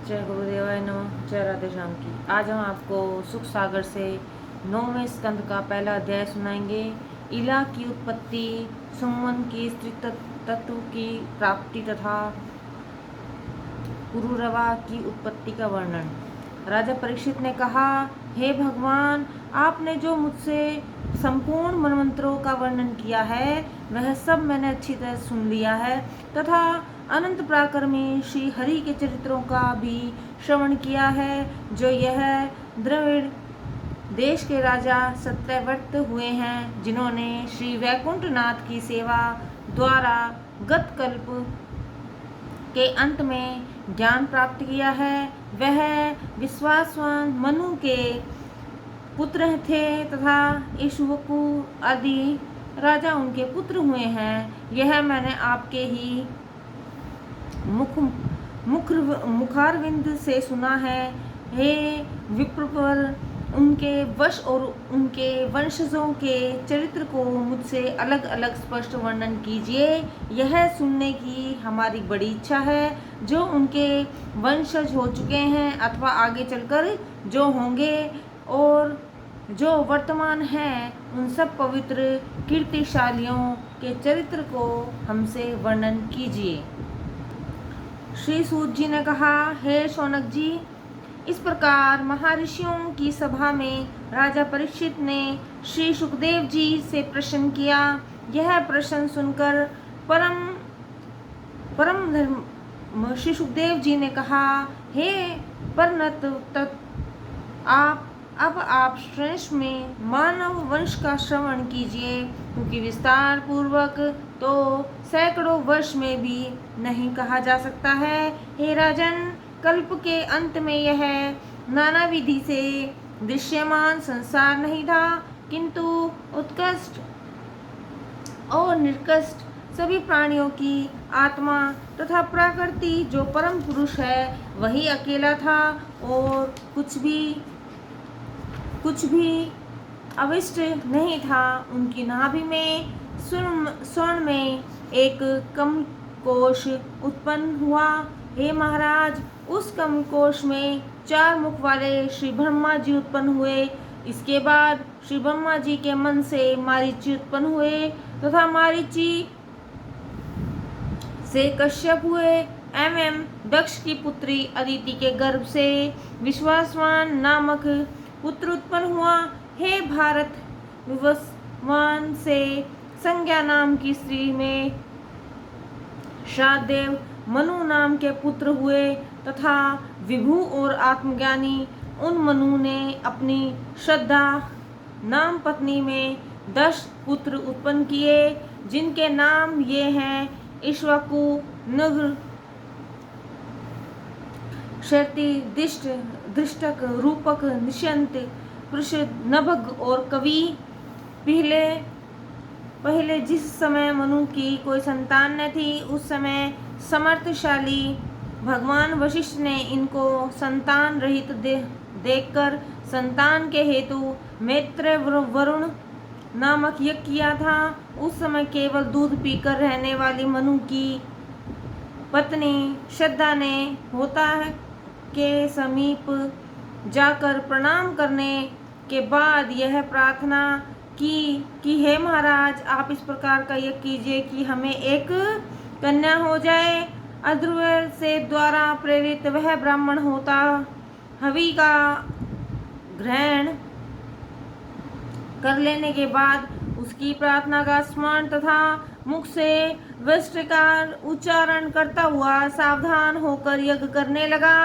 जय गुरुदेवाय नमः। जय राधे श्याम की। आज हम आपको सुख सागर से 9वें स्कंद का पहला अध्याय सुनाएंगे। इला की उत्पत्ति, सुमन की स्त्री तत्व की प्राप्ति तथा पुरुरवा की उत्पत्ति का वर्णन। राजा परीक्षित ने कहा, हे भगवान, आपने जो मुझसे संपूर्ण मनमंत्रों का वर्णन किया है वह सब मैंने अच्छी तरह सुन लिया है तथा अनंत पराक्रमी श्री हरि के चरित्रों का भी श्रवण किया है, जो यह द्रविड़ देश के राजा सत्यव्रत हुए हैं, जिन्होंने श्री वैकुंठ नाथ की सेवा द्वारा गत कल्प के अंत में ज्ञान प्राप्त किया है। वह विश्वासवान मनु के पुत्र थे तथा इक्ष्वाकु आदि राजा उनके पुत्र हुए हैं। यह मैंने आपके ही मुखारविंद से सुना है। हे विप्रवर, उनके वश और उनके वंशजों के चरित्र को मुझसे अलग अलग स्पष्ट वर्णन कीजिए। यह सुनने की हमारी बड़ी इच्छा है, जो उनके वंशज हो चुके हैं अथवा आगे चलकर जो होंगे और जो वर्तमान हैं, उन सब पवित्र कीर्तिशालियों के चरित्र को हमसे वर्णन कीजिए। श्री सूत जी ने कहा, हे शौनक जी, इस प्रकार महर्षियों की सभा में राजा परीक्षित ने श्री सुखदेव जी से प्रश्न किया। यह प्रश्न सुनकर परम धर्म श्री सुखदेव जी ने कहा, हे परनत अब आप श्रेष्ठ में मानव वंश का श्रवण कीजिए, क्योंकि विस्तार पूर्वक तो सैकड़ों वर्ष में भी नहीं कहा जा सकता है। हे राजन, कल्प के अंत में यह नाना विधि से दृश्यमान संसार नहीं था, किंतु उत्कृष्ट और निकृष्ट सभी प्राणियों की आत्मा तथा प्रकृति जो परम पुरुष है वही अकेला था, और कुछ भी अविष्ट नहीं था। उनकी नाभि में स्वर्ण में एक कमकोश उत्पन्न हुआ। हे महाराज, उस कमकोश में 4 मुख वाले श्री ब्रह्मा जी उत्पन्न हुए। इसके बाद श्री ब्रह्मा जी के मन से मारीची उत्पन्न हुए तथा मारीची से कश्यप हुए एवं दक्ष की पुत्री अदिति के गर्भ से विश्वासवान नामक पुत्र उत्पन्न हुआ। हे भारत, विवस्वान से संज्ञा नाम की स्त्री में श्राद्धदेव मनु नाम के पुत्र हुए तथा विभु और आत्मज्ञानी उन मनु ने अपनी श्रद्धा नाम पत्नी में 10 पुत्र उत्पन्न किए, जिनके नाम ये हैं इक्ष्वाकु, नृग, शर्ति, दिष्ट, दृष्टक, रूपक, निशंत, पृषद, नभग और कवि। पहले जिस समय मनु की कोई संतान न थी, उस समय समर्थशाली भगवान वशिष्ठ ने इनको संतान रहित देखकर संतान के हेतु मैत्रेय वरुण नामक यज्ञ किया था। उस समय केवल दूध पीकर रहने वाली मनु की पत्नी श्रद्धा ने होता के समीप जाकर प्रणाम करने के बाद यह प्रार्थना की कि हे महाराज, आप इस प्रकार का यज्ञ कीजिए कि हमें एक कन्या हो जाए। अध्रुव से द्वारा प्रेरित वह ब्राह्मण होता हवि का ग्रहण कर लेने के बाद उसकी प्रार्थना का स्मरण तथा मुख से वस्त्रकार उच्चारण करता हुआ सावधान होकर यज्ञ करने लगा।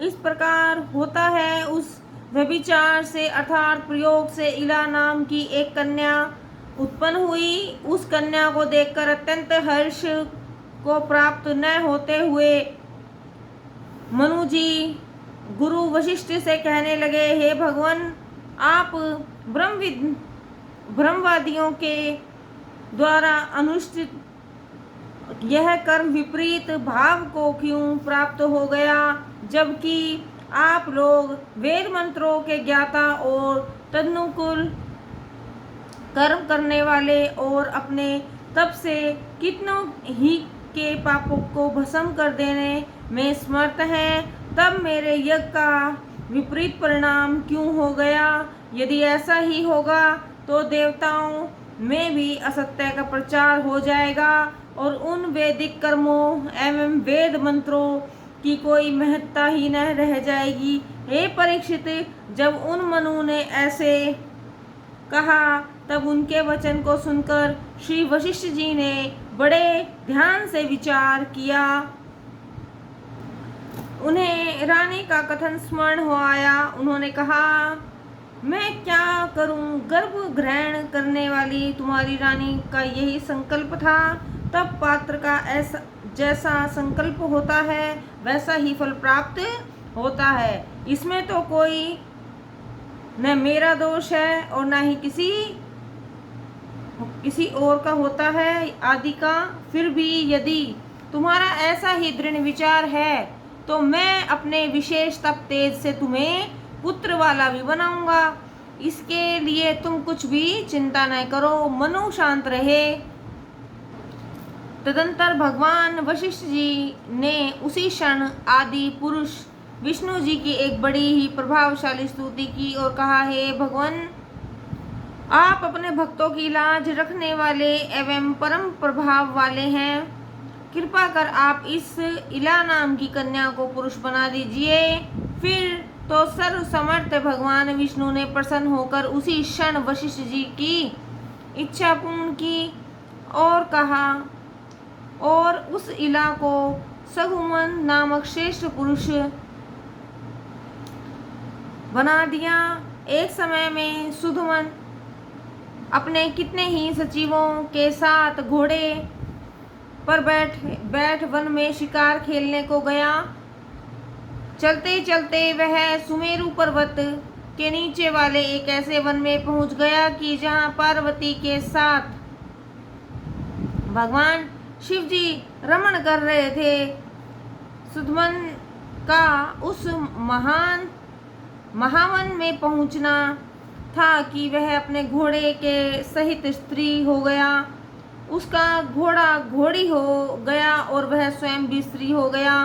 इस प्रकार होता है उस व्यभिचार से अर्थात प्रयोग से इला नाम की एक कन्या उत्पन्न हुई। उस कन्या को देखकर अत्यंत हर्ष को प्राप्त न होते हुए मनु जी गुरु वशिष्ठ से कहने लगे, हे भगवान, आप ब्रह्मवादियों के द्वारा अनुष्ठित यह कर्म विपरीत भाव को क्यों प्राप्त हो गया, जबकि आप लोग वेद मंत्रों के ज्ञाता और तदनुकूल कर्म करने वाले और अपने तप से कितनों ही के पापों को भस्म कर देने में समर्थ हैं, तब मेरे यज्ञ का विपरीत परिणाम क्यों हो गया? यदि ऐसा ही होगा तो देवताओं में भी असत्य का प्रचार हो जाएगा और उन वैदिक कर्मों एवं वेद मंत्रों की कोई महत्ता ही न रह जाएगी। हे परीक्षित, जब उन मनु ने ऐसे कहा तब उनके वचन को सुनकर श्री वशिष्ठ जी ने बड़े ध्यान से विचार किया। उन्हें रानी का कथन स्मरण हो आया। उन्होंने कहा, मैं क्या करूं? गर्भ ग्रहण करने वाली तुम्हारी रानी का यही संकल्प था। तब पात्र का ऐसा जैसा संकल्प होता है वैसा ही फल प्राप्त होता है। इसमें तो कोई न मेरा दोष है और न ही किसी और का होता है आदि का। फिर भी यदि तुम्हारा ऐसा ही दृढ़ विचार है तो मैं अपने विशेष तप तेज से तुम्हें पुत्र वाला भी बनाऊंगा। इसके लिए तुम कुछ भी चिंता न करो। मनु शांत रहे। तदंतर भगवान वशिष्ठ जी ने उसी क्षण आदि पुरुष विष्णु जी की एक बड़ी ही प्रभावशाली स्तुति की और कहा, हे भगवान, आप अपने भक्तों की लाज रखने वाले एवं परम प्रभाव वाले हैं। कृपा कर आप इस इला नाम की कन्या को पुरुष बना दीजिए। फिर तो सर्व समर्थ भगवान विष्णु ने प्रसन्न होकर उसी क्षण वशिष्ठ जी की इच्छा पूर्ण की और कहा और उस इला को सगुमन नामक श्रेष्ठ पुरुष बना दिया। एक समय में सुधमन अपने कितने ही सचिवों के साथ घोड़े पर बैठ वन में शिकार खेलने को गया। चलते चलते वह सुमेरु पर्वत के नीचे वाले एक ऐसे वन में पहुंच गया कि जहां पार्वती के साथ भगवान शिव जी रमण कर रहे थे। सुधमन का उस महावन में पहुंचना था कि वह अपने घोड़े के सहित स्त्री हो गया। उसका घोड़ा घोड़ी हो गया और वह स्वयं भी स्त्री हो गया।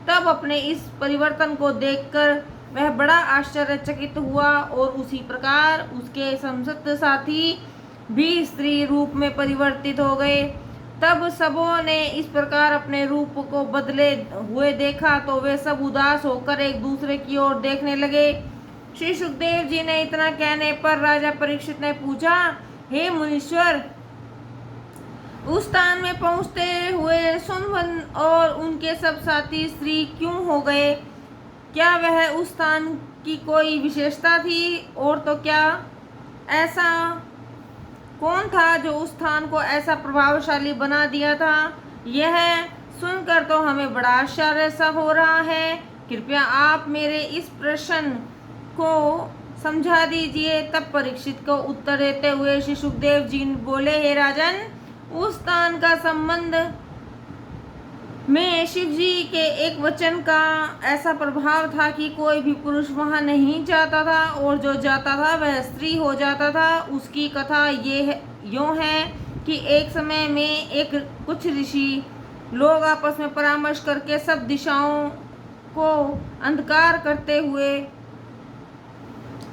तब अपने इस परिवर्तन को देखकर वह बड़ा आश्चर्यचकित हुआ और उसी प्रकार उसके समस्त साथी भी स्त्री रूप में परिवर्तित हो गए। तब सबों ने इस प्रकार अपने रूप को बदले हुए देखा तो वे सब उदास होकर एक दूसरे की ओर देखने लगे। श्री सुखदेव जी ने इतना कहने पर राजा परीक्षित ने पूछा, हे मुनीश्वर, उस स्थान में पहुंचते हुए सुनवन और उनके सब साथी स्त्री क्यों हो गए? क्या वह उस स्थान की कोई विशेषता थी? और तो क्या ऐसा कौन था जो उस स्थान को ऐसा प्रभावशाली बना दिया था? यह सुनकर तो हमें बड़ा आश्चर्य सा हो रहा है। कृपया आप मेरे इस प्रश्न को समझा दीजिए। तब परीक्षित को उत्तर देते हुए श्री सुखदेव जी बोले, हे राजन, उस स्थान का संबंध में शिव जी के एक वचन का ऐसा प्रभाव था कि कोई भी पुरुष वहां नहीं जाता था और जो जाता था वह स्त्री हो जाता था। उसकी कथा यूँ है कि एक समय में कुछ ऋषि लोग आपस में परामर्श करके सब दिशाओं को अंधकार करते हुए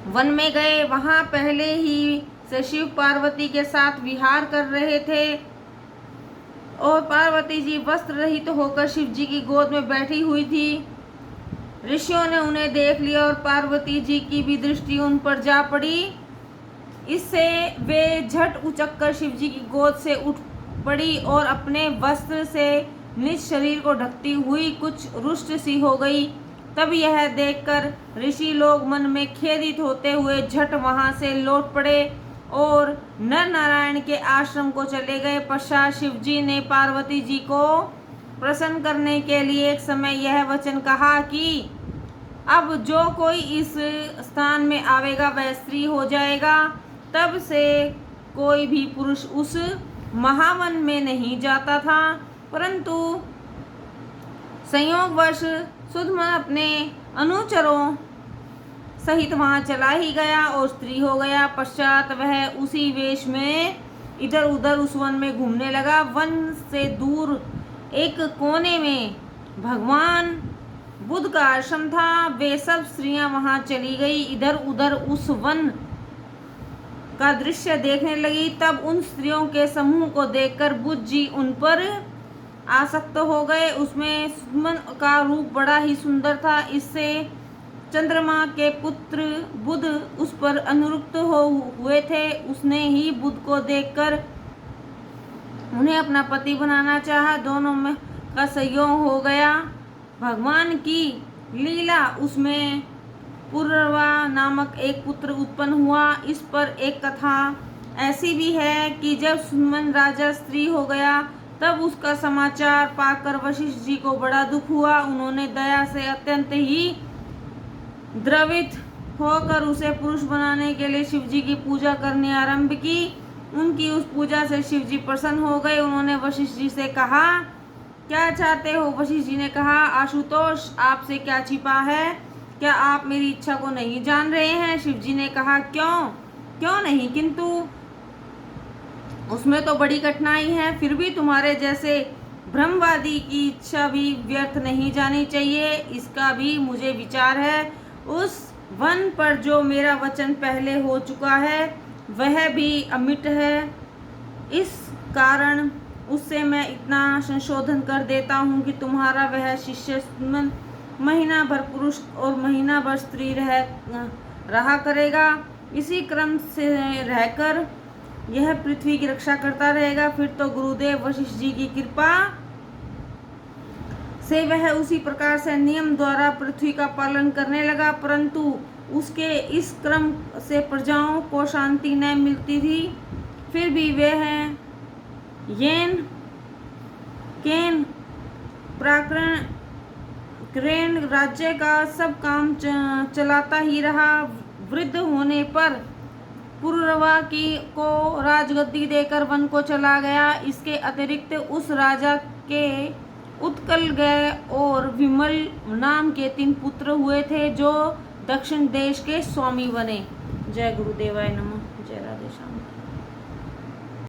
वन में गए। वहां पहले ही से शिव पार्वती के साथ विहार कर रहे थे और पार्वती जी वस्त्र रहित होकर शिव जी की गोद में बैठी हुई थी। ऋषियों ने उन्हें देख लिया और पार्वती जी की भी दृष्टि उन पर जा पड़ी। इससे वे झट उचक कर शिव जी की गोद से उठ पड़ी और अपने वस्त्र से निज शरीर को ढकती हुई कुछ रुष्ट सी हो गई। तब यह देखकर ऋषि लोग मन में खेदित होते हुए झट वहां से लौट पड़े और नर नारायण के आश्रम को चले गए। पश्चात शिव जी ने पार्वती जी को प्रसन्न करने के लिए एक समय यह वचन कहा कि अब जो कोई इस स्थान में आवेगा वह स्त्री हो जाएगा। तब से कोई भी पुरुष उस महावन में नहीं जाता था, परंतु संयोगवश सुधमन अपने अनुचरों सहित वहां चला ही गया और स्त्री हो गया। पश्चात वह उसी वेश में इधर उधर उस वन में घूमने लगा। वन से दूर एक कोने में भगवान बुद्ध का आश्रम था, वे सब स्त्रियां वहां चली गई, इधर उधर उस वन का दृश्य देखने लगी। तब उन स्त्रियों के समूह को देखकर बुद्ध जी उन पर आसक्त हो गए। उसमें सुमन का रूप बड़ा ही सुंदर था, इससे चंद्रमा के पुत्र बुद्ध उस पर अनुरक्त हुए थे। उसने ही बुद्ध को देखकर उन्हें अपना पति बनाना चाहा, दोनों में का संयोग हो गया। भगवान की लीला, उसमें पूर्वा नामक एक पुत्र उत्पन्न हुआ। इस पर एक कथा ऐसी भी है कि जब सुमन राजा स्त्री हो गया तब उसका समाचार पाकर वशिष्ठ जी को बड़ा दुख हुआ। उन्होंने दया से अत्यंत ही द्रवित होकर उसे पुरुष बनाने के लिए शिव जी की पूजा करनी आरंभ की। उनकी उस पूजा से शिव जी प्रसन्न हो गए। उन्होंने वशिष्ठ जी से कहा, क्या चाहते हो? वशिष्ठ जी ने कहा, आशुतोष, आपसे क्या छिपा है? क्या आप मेरी इच्छा को नहीं जान रहे हैं? शिव जी ने कहा, क्यों नहीं, किंतु उसमें तो बड़ी कठिनाई है। फिर भी तुम्हारे जैसे ब्रह्मवादी की इच्छा भी व्यर्थ नहीं जानी चाहिए, इसका भी मुझे विचार है। उस वन पर जो मेरा वचन पहले हो चुका है वह भी अमिट है, इस कारण उससे मैं इतना संशोधन कर देता हूँ कि तुम्हारा वह शिष्य महीना भर पुरुष और महीना भर स्त्री रहा करेगा। इसी क्रम से रहकर यह पृथ्वी की रक्षा करता रहेगा। फिर तो गुरुदेव वशिष्ठ जी की कृपा से वह उसी प्रकार से नियम द्वारा पृथ्वी का पालन करने लगा, परंतु उसके इस क्रम से प्रजाओं को शांति न मिलती थी। फिर भी वह येन केन प्राक्रेन राज्य का सब काम चलाता ही रहा। वृद्ध होने पर पुरुरवा को राजगद्दी देकर वन को चला गया। इसके अतिरिक्त उस राजा के उत्कल गए और विमल नाम के 3 पुत्र हुए थे जो दक्षिण देश के स्वामी बने। जय गुरुदेवाय नमः। जय राधे श्याम।